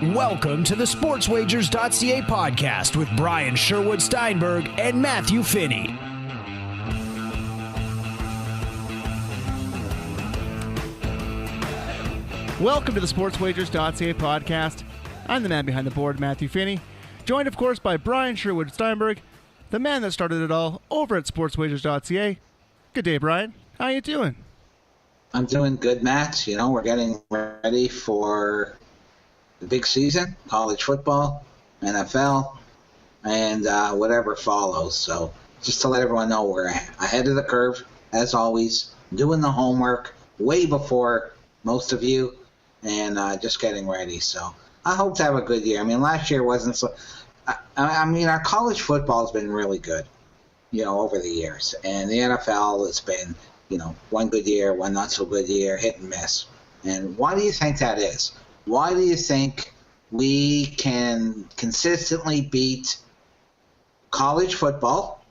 Welcome to the Sportswagers.ca podcast with Brian Sherwood Steinberg and Matthew Finney. Welcome to the Sportswagers.ca podcast. I'm the man behind the board, Matthew Finney, joined of course by Brian Sherwood Steinberg, the man that started it all over at Sportswagers.ca. Good day, Brian. How you doing? I'm doing good, Matt. You know, we're getting ready for the big season, college football, NFL, and whatever follows. So just to let everyone know, we're ahead of the curve, as always, doing the homework way before most of you, and just getting ready. So I hope to have a good year. I mean, last year wasn't so... I mean, our college football has been really good, you know, over the years. And the NFL has been, you know, one good year, one not so good year, hit and miss. And why do you think that is? Why do you think we can consistently beat college football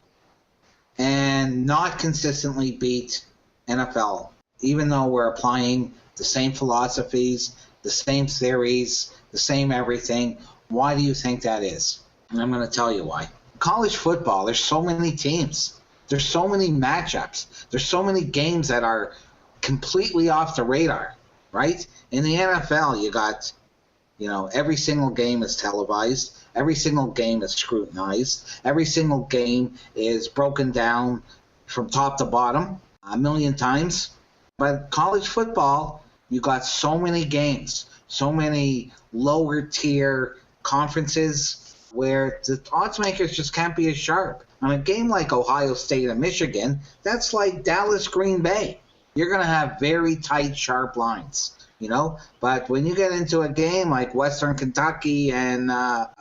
and not consistently beat NFL, even though we're applying the same philosophies, the same theories, the same everything? Why do you think that is? And I'm going to tell you why. College football, there's so many teams. There's so many matchups. There's so many games that are completely off the radar, right? In the NFL, you got, you know, every single game is televised. Every single game is scrutinized. Every single game is broken down from top to bottom a million times. But college football, you got so many games, so many lower tier conferences where the odds makers just can't be as sharp. On a game like Ohio State and Michigan, that's like Dallas, Green Bay. You're going to have very tight, sharp lines, you know? But when you get into a game like Western Kentucky and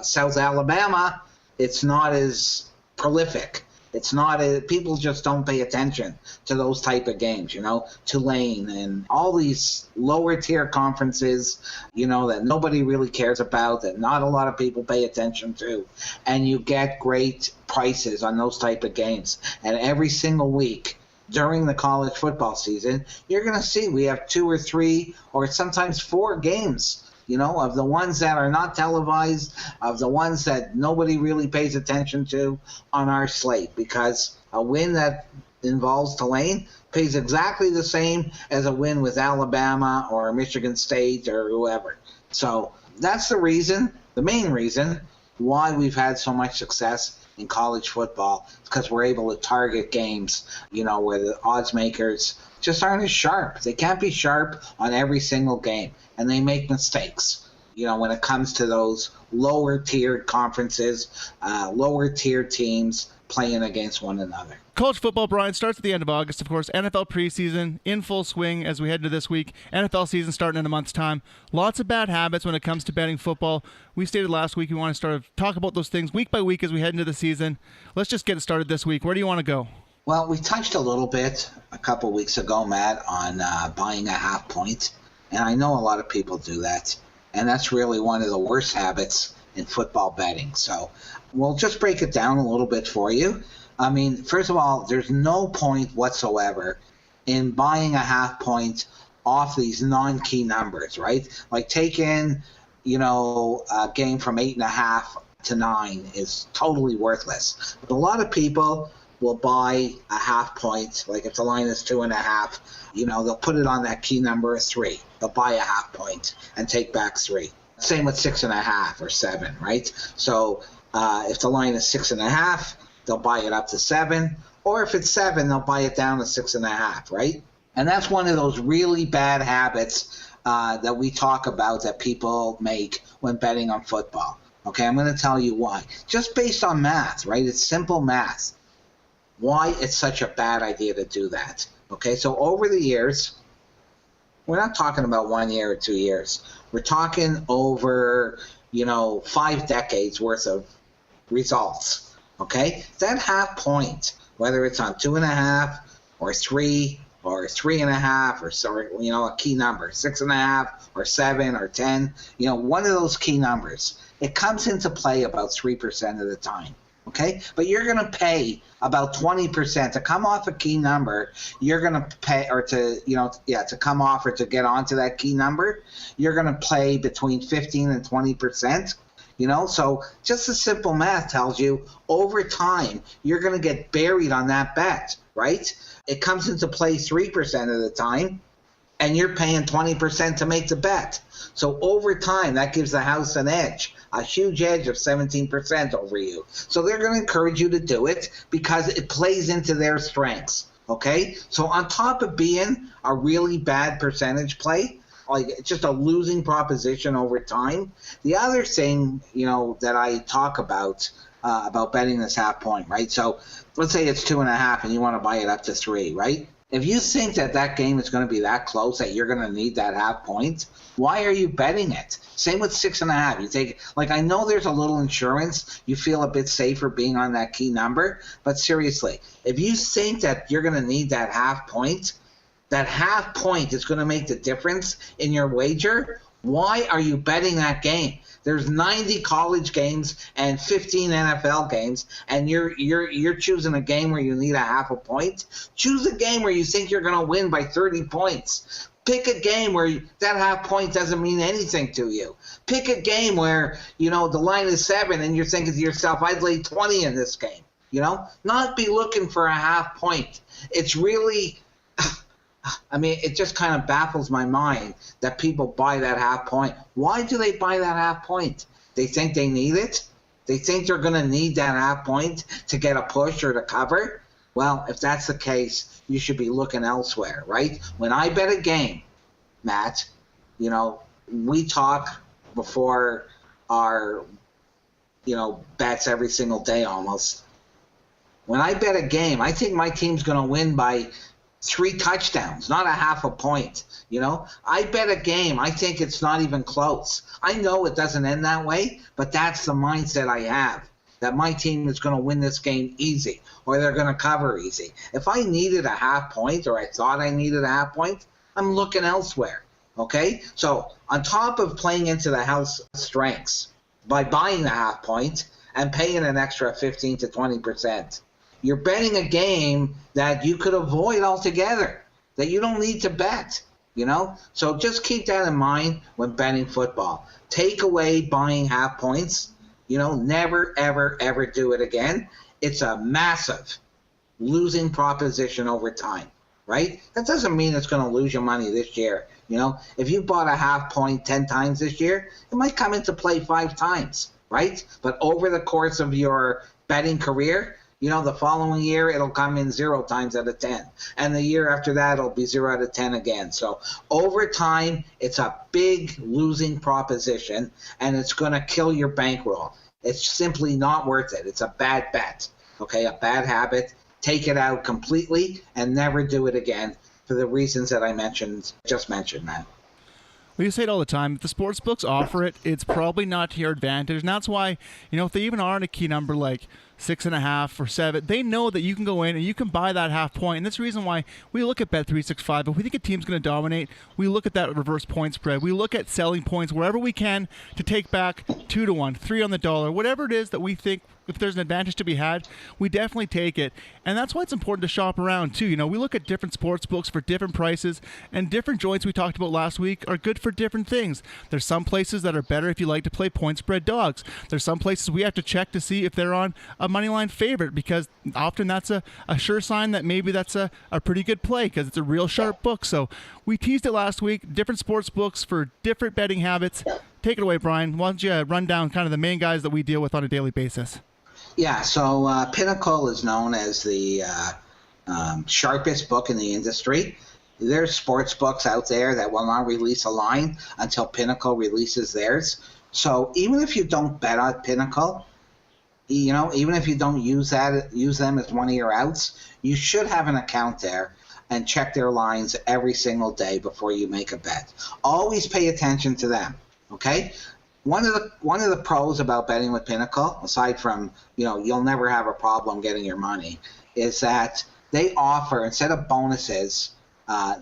South Alabama, it's not as prolific. It's not people just don't pay attention to those type of games, you know, Tulane and all these lower tier conferences, you know, that nobody really cares about, that not a lot of people pay attention to. And you get great prices on those type of games. And every single week during the college football season, you're going to see we have 2 or 3 or sometimes 4 games, you know, of the ones that are not televised, of the ones that nobody really pays attention to on our slate, because a win that involves Tulane pays exactly the same as a win with Alabama or Michigan State or whoever. So that's the reason, the main reason, why we've had so much success in college football, because we're able to target games, you know, where the odds makers just aren't as sharp. They can't be sharp on every single game, and they make mistakes, you know, when it comes to those lower tiered conferences, lower tier teams playing against one another. College football, Brian, starts at the end of August, of course. NFL preseason in full swing as we head into this week. NFL season starting in a month's time. Lots of bad habits when it comes to betting football. We stated last week we want to start to talk about those things week by week as we head into the season. Let's just get it started this week. Where do you want to go? Well, we touched a little bit a couple weeks ago, Matt, on buying a half point. And I know a lot of people do that. And that's really one of the worst habits in football betting. So we'll just break it down a little bit for you. I mean, first of all, there's no point whatsoever in buying a half point off these non-key numbers, right? Like taking, you know, a game from 8.5 to 9 is totally worthless. But a lot of people will buy a half point, like if the line is 2.5, you know, they'll put it on that key number of 3. They'll buy a half point and take back 3. Same with 6.5 or 7, right? So if the line is 6.5, they'll buy it up to 7. Or if it's 7, they'll buy it down to 6.5, right? And that's one of those really bad habits that we talk about that people make when betting on football. Okay, I'm going to tell you why. Just based on math, right? It's simple math. Why it's such a bad idea to do that. Okay, so over the years, we're not talking about 1 year or 2 years. We're talking over, you know, 5 decades worth of results. Okay, that half point, whether it's on 2.5 or 3 or 3.5 or so, you know, a key number, 6.5 or 7 or 10, you know, one of those key numbers, it comes into play about 3% of the time. Okay, but you're going to pay about 20% to come off a key number. You're going to pay, or to come off or to get onto that key number, you're going to pay between 15 and 20%. So just the simple math tells you over time you're going to get buried on that bet, right? It comes into play 3% of the time, and you're paying 20% to make the bet. So over time, that gives the house an edge, a huge edge of 17% over you. So they're going to encourage you to do it because it plays into their strengths, okay? So on top of being a really bad percentage play, like just a losing proposition over time, the other thing, that I talk about betting this half point, right? So let's say it's 2.5 and you want to buy it up to 3, right? If you think that game is going to be that close that you're going to need that half point, why are you betting it? Same with 6.5. You take, I know there's a little insurance. You feel a bit safer being on that key number. But seriously, if you think that you're going to need that half point is going to make the difference in your wager, why are you betting that game? There's 90 college games and 15 NFL games, and you're choosing a game where you need a half a point. Choose a game where you think you're going to win by 30 points. Pick a game where that half point doesn't mean anything to you. Pick a game where, the line is 7 and you're thinking to yourself, I'd lay 20 in this game. Not be looking for a half point. It's really... it just kind of baffles my mind that people buy that half point. Why do they buy that half point? They think they need it? They think they're going to need that half point to get a push or to cover? Well, if that's the case, you should be looking elsewhere, right? When I bet a game, Matt, we talk before our, bets every single day almost. When I bet a game, I think my team's going to win by 3 touchdowns, not a half a point. I bet a game. I think it's not even close. I know it doesn't end that way, but that's the mindset I have, that my team is going to win this game easy or they're going to cover easy. If I needed a half point or I thought I needed a half point, I'm looking elsewhere. Okay? So on top of playing into the house strengths by buying the half point and paying an extra 15 to 20%, you're betting a game that you could avoid altogether, that you don't need to bet, So just keep that in mind when betting football. Take away buying half points. Never, ever, ever do it again. It's a massive losing proposition over time, right? That doesn't mean it's going to lose your money this year. If you bought a half point 10 times this year, it might come into play 5 times, right? But over the course of your betting career, the following year, it'll come in 0 times out of 10. And the year after that, it'll be 0 out of 10 again. So over time, it's a big losing proposition, and it's going to kill your bankroll. It's simply not worth it. It's a bad bet, okay, a bad habit. Take it out completely and never do it again for the reasons that I just mentioned, Matt. Well, you say it all the time. If the sports books offer it, it's probably not to your advantage. And that's why, if they even are on a key number like 6.5 or 7, they know that you can go in and you can buy that half point. And that's the reason why we look at Bet365. If we think a team's going to dominate, we look at that reverse point spread. We look at selling points wherever we can to take back 2 to 1, 3 on the dollar, whatever it is that we think. If there's an advantage to be had, we definitely take it. And that's why it's important to shop around too. We look at different sports books for different prices, and different joints we talked about last week are good for different things. There's some places that are better if you like to play point spread dogs. There's some places we have to check to see if they're on a money line favorite, because often that's a sure sign that maybe that's a pretty good play because it's a real sharp book. So we teased it last week, different sports books for different betting habits. Take it away, Brian. Why don't you run down kind of the main guys that we deal with on a daily basis? Yeah, so Pinnacle is known as the sharpest book in the industry. There's sports books out there that will not release a line until Pinnacle releases theirs. So even if you don't bet on Pinnacle, even if you don't use them as one of your outs, you should have an account there and check their lines every single day before you make a bet. Always pay attention to them, okay? One of the pros about betting with Pinnacle, aside from, you'll never have a problem getting your money, is that they offer, instead of bonuses,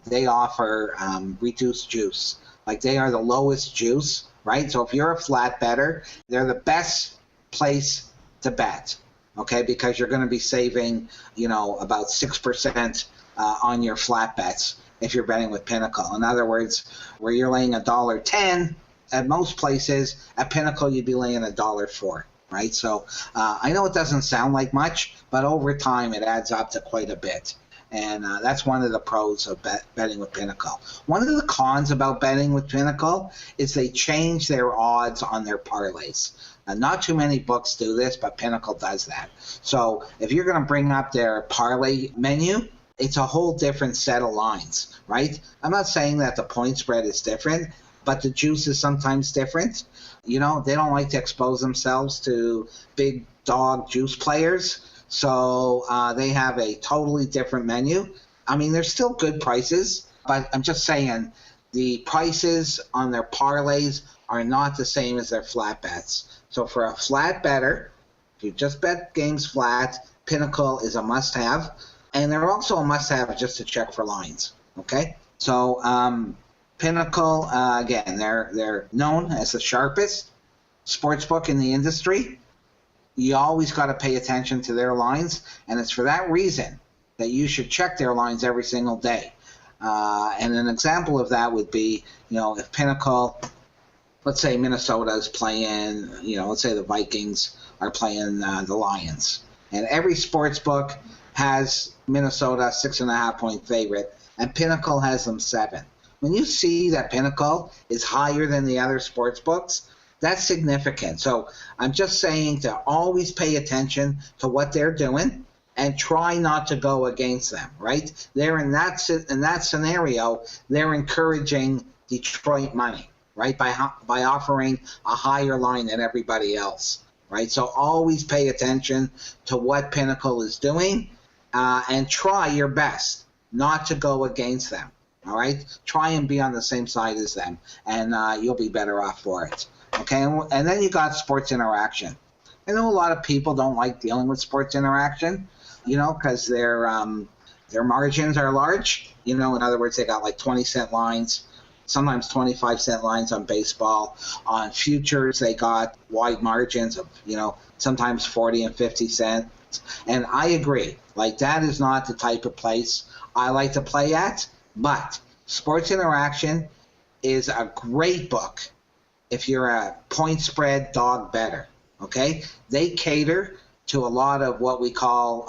they offer reduced juice. Like, they are the lowest juice, right? So if you're a flat better, they're the best place to bet, okay, because you're going to be saving, about 6% on your flat bets if you're betting with Pinnacle. In other words, where you're laying $1.10 at most places, at Pinnacle you'd be laying $1.04, right? So I know it doesn't sound like much, but over time it adds up to quite a bit. And that's one of the pros of betting with Pinnacle. One of the cons about betting with Pinnacle is they change their odds on their parlays. Not too many books do this, but Pinnacle does that. So if you're going to bring up their parlay menu, it's a whole different set of lines, right? I'm not saying that the point spread is different, but the juice is sometimes different. They don't like to expose themselves to big dog juice players. So they have a totally different menu. I mean, they're still good prices, but I'm just saying the prices on their parlays are not the same as their flat bets. So for a flat better, if you just bet games flat, Pinnacle is a must-have. And they're also a must-have just to check for lines, okay? So Pinnacle, again, they're known as the sharpest sportsbook in the industry. You always got to pay attention to their lines, and it's for that reason that you should check their lines every single day. And an example of that would be, if Pinnacle, let's say Minnesota is playing, let's say the Vikings are playing the Lions, and every sports book has Minnesota 6.5-point favorite, and Pinnacle has them 7. When you see that Pinnacle is higher than the other sports books, that's significant. So I'm just saying to always pay attention to what they're doing and try not to go against them, right? They're in that scenario, they're encouraging Detroit money, right, by offering a higher line than everybody else, right? So always pay attention to what Pinnacle is doing and try your best not to go against them, all right? Try and be on the same side as them, and you'll be better off for it. Okay, and then you got Sports Interaction. I know a lot of people don't like dealing with Sports Interaction, because their margins are large. In other words, they got like 20-cent lines, sometimes 25-cent lines on baseball. On futures, they got wide margins of, sometimes 40 and 50 cents. And I agree, like that is not the type of place I like to play at, but Sports Interaction is a great book if you're a point spread dog bettor, okay? They cater to a lot of what we call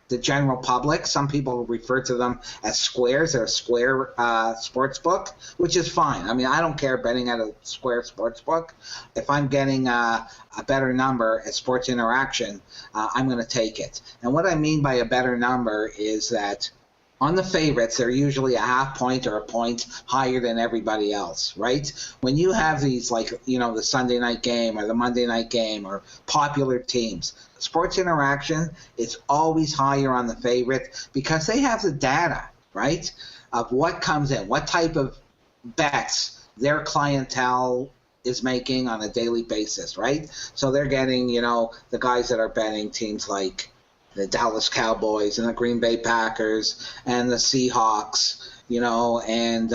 the general public. Some people refer to them as squares. They're a square sports book, which is fine. I mean, I don't care betting at a square sports book. If I'm getting a better number at Sports Interaction, I'm going to take it. And what I mean by a better number is that on the favorites, they're usually a half point or a point higher than everybody else, right? When you have these, like, the Sunday night game or the Monday night game or popular teams, Sports Interaction is always higher on the favorite because they have the data, right, of what comes in, what type of bets their clientele is making on a daily basis, right? So they're getting, the guys that are betting teams like the Dallas Cowboys and the Green Bay Packers and the Seahawks, and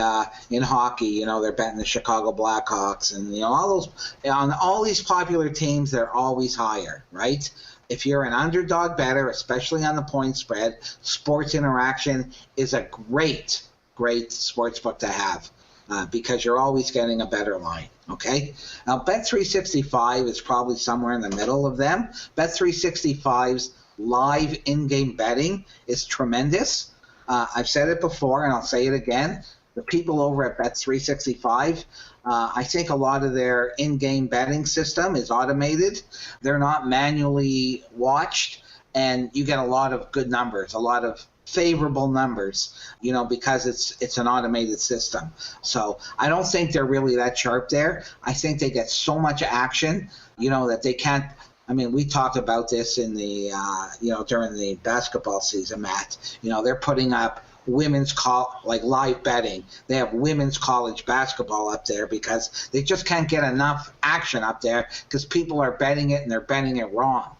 in hockey, they're betting the Chicago Blackhawks and, all those, on all these popular teams, they're always higher, right? If you're an underdog bettor, especially on the point spread, Sports Interaction is a great sports book to have because you're always getting a better line, okay? Now, Bet365 is probably somewhere in the middle of them. Bet365's live in-game betting is tremendous. I've said it before, and I'll say it again. The people over at Bet365, I think a lot of their in-game betting system is automated. They're not manually watched, and you get a lot of good numbers, a lot of favorable numbers, because it's an automated system. So I don't think they're really that sharp there. I think they get so much action, that they can't. I mean, we talked about this in the, during the basketball season, Matt. They're putting up women's live betting. They have women's college basketball up there because they just can't get enough action up there because people are betting it and they're betting it wrong.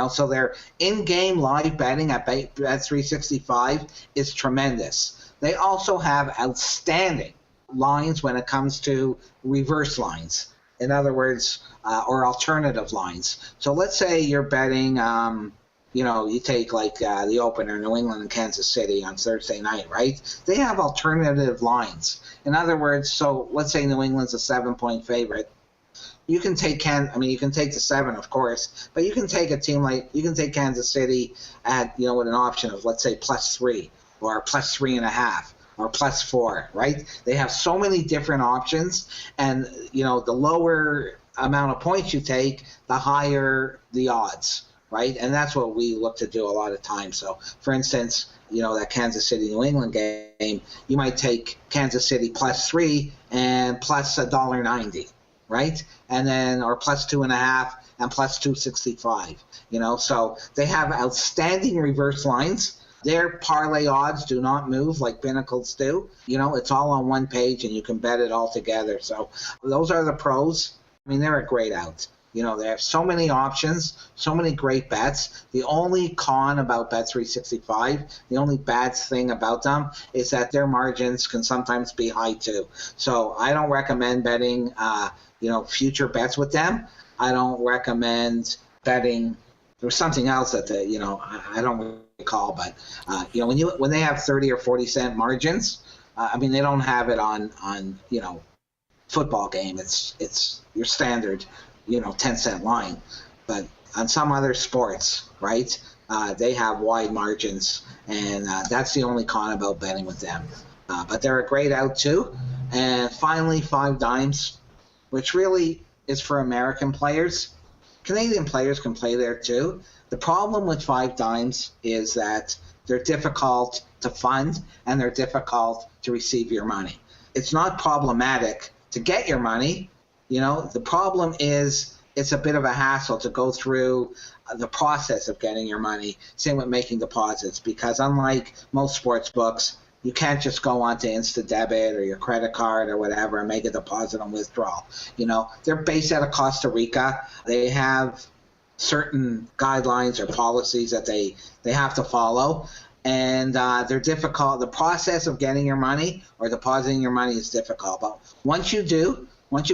So their in-game live betting at Bet365 is tremendous. They also have outstanding lines when it comes to reverse lines. In other words, or alternative lines. So let's say you're betting, you take like the opener, New England and Kansas City on Thursday night, right? They have alternative lines. In other words, so let's say New England's a 7-point favorite. You can take you can take the 7, of course, but you can take a team you can take Kansas City at, with an option of, let's say, +3 or +3.5 or +4, right? They have so many different options, and, the lower amount of points you take, the higher the odds, right? And that's what we look to do a lot of times. So, for instance, that Kansas City New England game, you might take Kansas City +3 and plus $1.90. Right? And then, or +2.5 and +265, so they have outstanding reverse lines. Their parlay odds do not move like Pinnacle's do. It's all on one page and you can bet it all together. So those are the pros. They're a great out. They have so many options, so many great bets. The only con about Bet365, the only bad thing about them is that their margins can sometimes be high too. So I don't recommend betting, future bets with them. I don't recommend betting. There's something else that I don't recall, but when they have 30 or 40 cent margins, they don't have it on football game. It's your standard 10-cent line, but on some other sports, right, they have wide margins, and that's the only con about betting with them. But they're a great out too. And finally, 5 dimes, which really is for American players. Canadian players can play there too. The problem with 5 dimes is that they're difficult to fund and they're difficult to receive your money. It's not problematic to get your money. The problem is it's a bit of a hassle to go through the process of getting your money. Same with making deposits, because unlike most sports books, you can't just go onto Insta Debit or your credit card or whatever and make a deposit and withdrawal. They're based out of Costa Rica. They have certain guidelines or policies that they have to follow, and they're difficult. The process of getting your money or depositing your money is difficult. But once you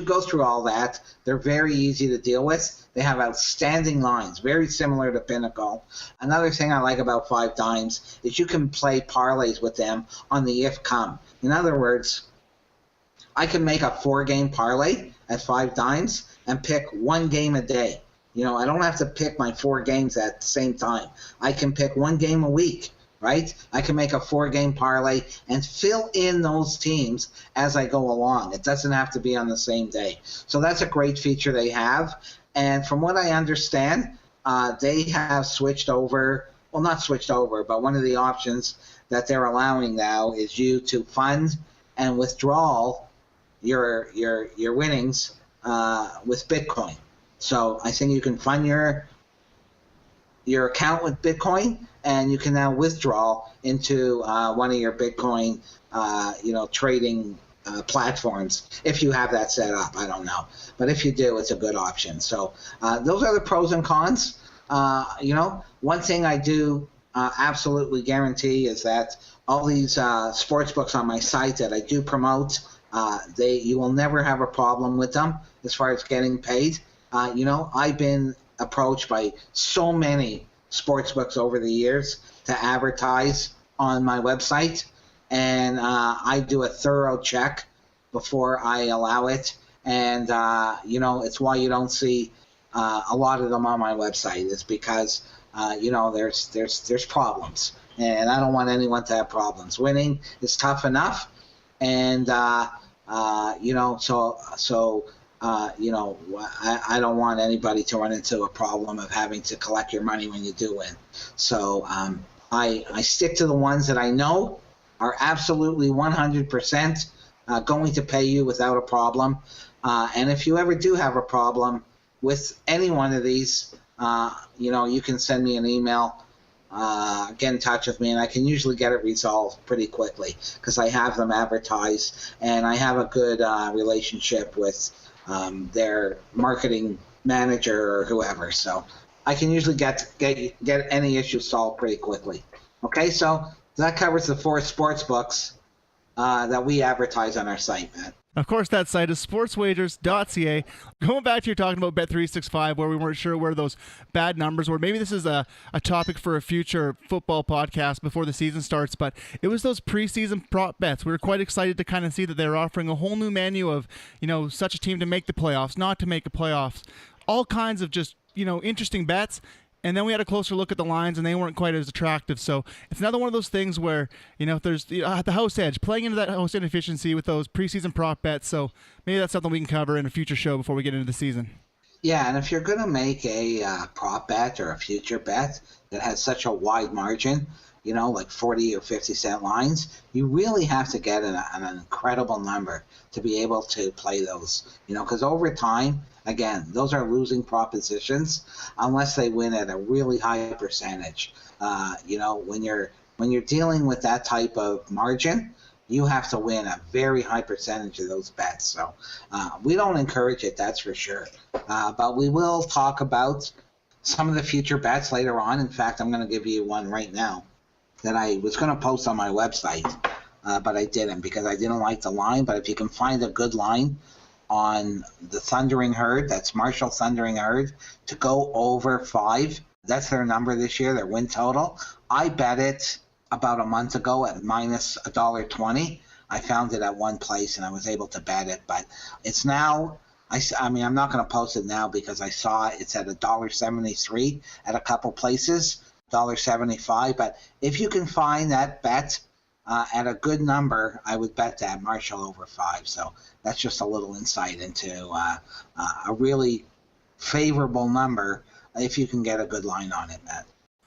go through all that, they're very easy to deal with. They have outstanding lines, very similar to Pinnacle. Another thing I like about 5 dimes is you can play parlays with them on the if come. In other words, I can make a 4-game parlay at 5 dimes and pick 1 game a day. I don't have to pick my 4 games at the same time. I can pick 1 game a week. Right? I can make a 4-game parlay and fill in those teams as I go along. It doesn't have to be on the same day. So that's a great feature they have. And from what I understand, they have switched over, well, not switched over, but one of the options that they're allowing now is you to fund and withdraw your winnings with Bitcoin. So I think you can fund your account with Bitcoin, and you can now withdraw into one of your Bitcoin, trading platforms. If you have that set up, I don't know. But if you do, it's a good option. So those are the pros and cons. One thing I do absolutely guarantee is that all these sports books on my site that I do promote, you will never have a problem with them as far as getting paid. I've been approached by so many sports books over the years to advertise on my website, and I do a thorough check before I allow it, and it's why you don't see a lot of them on my website. Is because there's problems, and I don't want anyone to have problems. Winning is tough enough, and I don't want anybody to run into a problem of having to collect your money when you do win. So I stick to the ones that I know are absolutely 100% going to pay you without a problem. And if you ever do have a problem with any one of these, you can send me an email, get in touch with me, and I can usually get it resolved pretty quickly because I have them advertised and I have a good relationship with their marketing manager or whoever. So I can usually get any issue solved pretty quickly. Okay, so that covers the 4 sports books that we advertise on our site, Matt. Of course, that site is sportswagers.ca. Going back to your talking about Bet365, where we weren't sure where those bad numbers were. Maybe this is a topic for a future football podcast before the season starts, but it was those preseason prop bets. We were quite excited to kind of see that they were offering a whole new menu of, such a team to make the playoffs, not to make the playoffs, all kinds of just, interesting bets. And then we had a closer look at the lines, and they weren't quite as attractive. So it's another one of those things where, if there's the house edge, playing into that house inefficiency with those preseason prop bets. So maybe that's something we can cover in a future show before we get into the season. Yeah, and if you're going to make a prop bet or a future bet that has such a wide margin, like 40 or 50 cent lines, you really have to get an incredible number to be able to play those, because over time, again, those are losing propositions unless they win at a really high percentage. When you're dealing with that type of margin, you have to win a very high percentage of those bets. So we don't encourage it, that's for sure. But we will talk about some of the future bets later on. In fact, I'm going to give you one right now that I was going to post on my website, but I didn't because I didn't like the line. But if you can find a good line on the Thundering Herd, that's Marshall Thundering Herd, to go over 5, that's their number this year, their win total. I bet it about a month ago at minus $1.20. I found it at one place and I was able to bet it, but it's now, I'm not going to post it now because I saw it's at $1.73 at a couple places, $1.75. But if you can find that bet at a good number, I would bet that Marshall over 5. So that's just a little insight into a really favorable number if you can get a good line on it, Matt.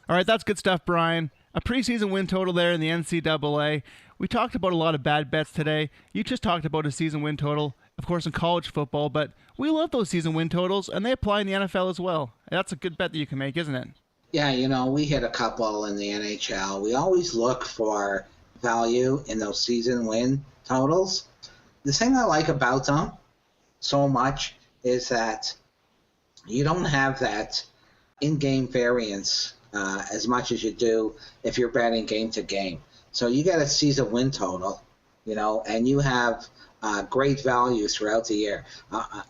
All right, that's good stuff, Brian. A preseason win total there in the NCAA. We talked about a lot of bad bets today. You just talked about a season win total, of course, in college football, but we love those season win totals, and they apply in the NFL as well. That's a good bet that you can make, isn't it? Yeah, we hit a couple in the NHL. We always look for value in those season win totals. The thing I like about them so much is that you don't have that in-game variance as much as you do if you're betting game to game. So you get a season win total, and you have great value throughout the year.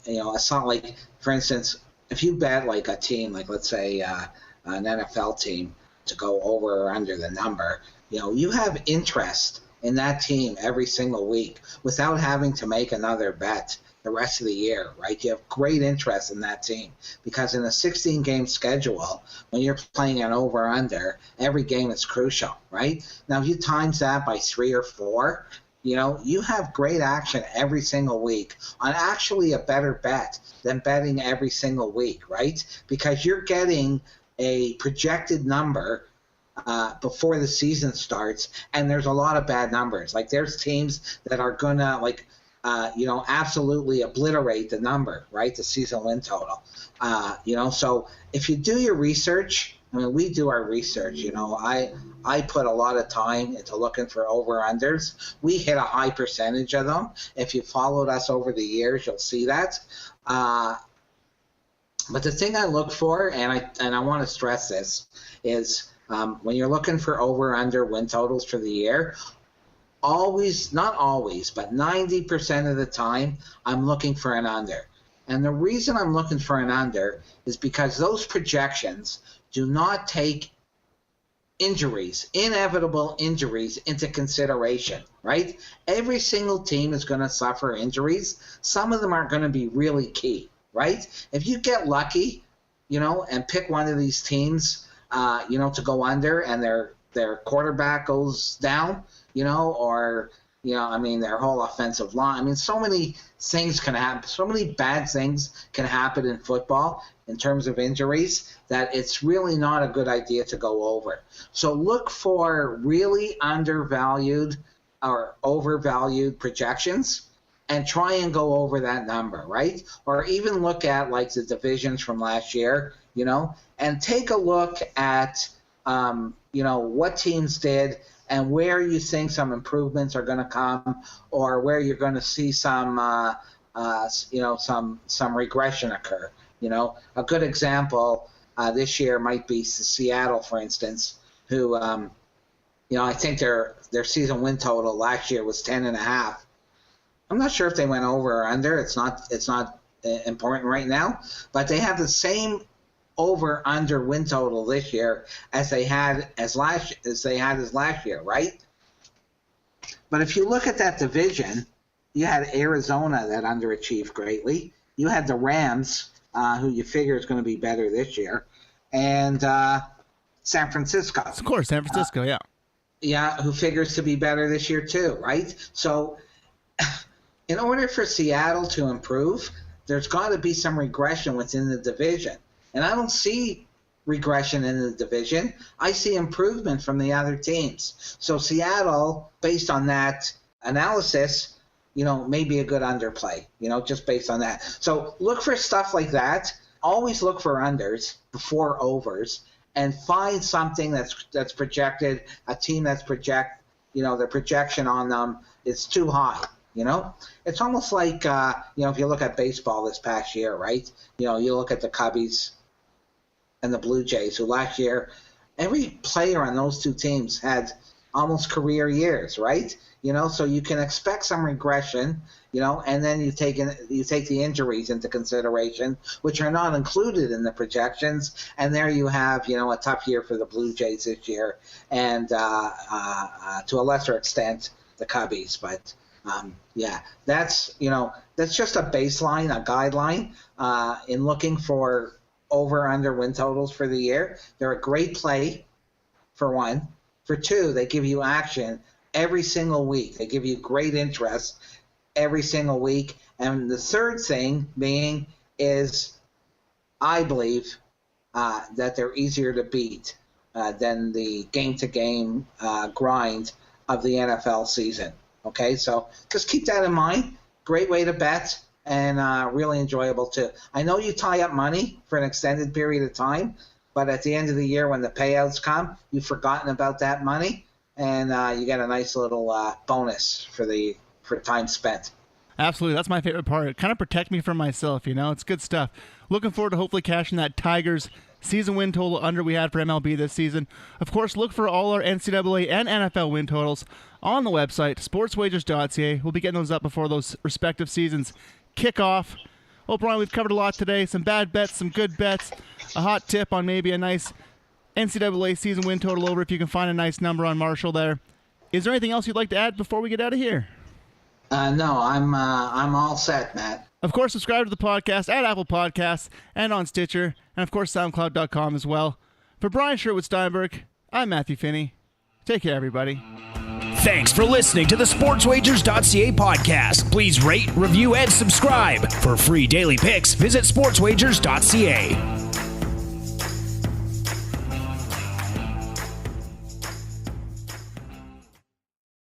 It's not like, for instance, if you bet like a team, like let's say an NFL team to go over or under the number, you have interest in that team every single week without having to make another bet the rest of the year, right? You have great interest in that team because in a 16-game schedule, when you're playing an over-under, every game is crucial, right? Now, if you times that by 3 or 4, you have great action every single week on actually a better bet than betting every single week, right? Because you're getting a projected number before the season starts, and there's a lot of bad numbers. Like there's teams that are gonna absolutely obliterate the number, right? The season win total. So if you do your research, we do our research. I put a lot of time into looking for over-unders. We hit a high percentage of them. If you followed us over the years, you'll see that. But the thing I look for, and I want to stress this, is when you're looking for over-under win totals for the year, not always, but 90% of the time, I'm looking for an under. And the reason I'm looking for an under is because those projections do not take inevitable injuries into consideration, right? Every single team is going to suffer injuries. Some of them are going to be really key, right? If you get lucky, and pick one of these teams, to go under and their quarterback goes down, or their whole offensive line. So many things can happen. So many bad things can happen in football in terms of injuries that it's really not a good idea to go over. So look for really undervalued or overvalued projections and try and go over that number, right? Or even look at like the divisions from last year, and take a look at, what teams did and where you think some improvements are going to come, or where you're going to see some regression occur. A good example this year might be Seattle, for instance, who, I think their season win total last year was 10.5. I'm not sure if they went over or under. It's not important right now, but they have the same over/under win total this year as they had as last year, right? But if you look at that division, you had Arizona that underachieved greatly. You had the Rams, who you figure is going to be better this year, and San Francisco. Of course, San Francisco, yeah. Yeah, who figures to be better this year too, right? So in order for Seattle to improve, there's got to be some regression within the division. And I don't see regression in the division. I see improvement from the other teams. So Seattle, based on that analysis, may be a good underplay, just based on that. So look for stuff like that. Always look for unders before overs, and find something that's projected, a team that's the projection on them is too high. It's almost like, if you look at baseball this past year, right? You look at the Cubbies and the Blue Jays, who last year, every player on those two teams had almost career years, right? So you can expect some regression, and then you take the injuries into consideration, which are not included in the projections. And there you have, a tough year for the Blue Jays this year, and to a lesser extent, the Cubbies. But that's just a baseline, a guideline in looking for over/under win totals for the year. They're a great play, for one. For two, they give you action every single week. They give you great interest every single week. And the third thing being is, I believe, that they're easier to beat than the game-to-game grind of the NFL season. Okay, so just keep that in mind. Great way to bet, and really enjoyable too. I know you tie up money for an extended period of time, but at the end of the year when the payouts come, you've forgotten about that money, and you get a nice little bonus for time spent. Absolutely. That's my favorite part. Kind of protect me from myself, It's good stuff. Looking forward to hopefully cashing that Tigers season win total under we had for MLB this season. Of course, look for all our NCAA and NFL win totals on the website, sportswagers.ca. We'll be getting those up before those respective seasons kick off. Well, Brian, we've covered a lot today. Some bad bets, some good bets, a hot tip on maybe a nice NCAA season win total over if you can find a nice number on Marshall there. Is there anything else you'd like to add before we get out of here? No, I'm all set, Matt. Of course, subscribe to the podcast at Apple Podcasts and on Stitcher, and of course, SoundCloud.com as well. For Brian Sherwood Steinberg, I'm Matthew Finney. Take care, everybody. Thanks for listening to the Sportswagers.ca podcast. Please rate, review, and subscribe. For free daily picks, visit Sportswagers.ca.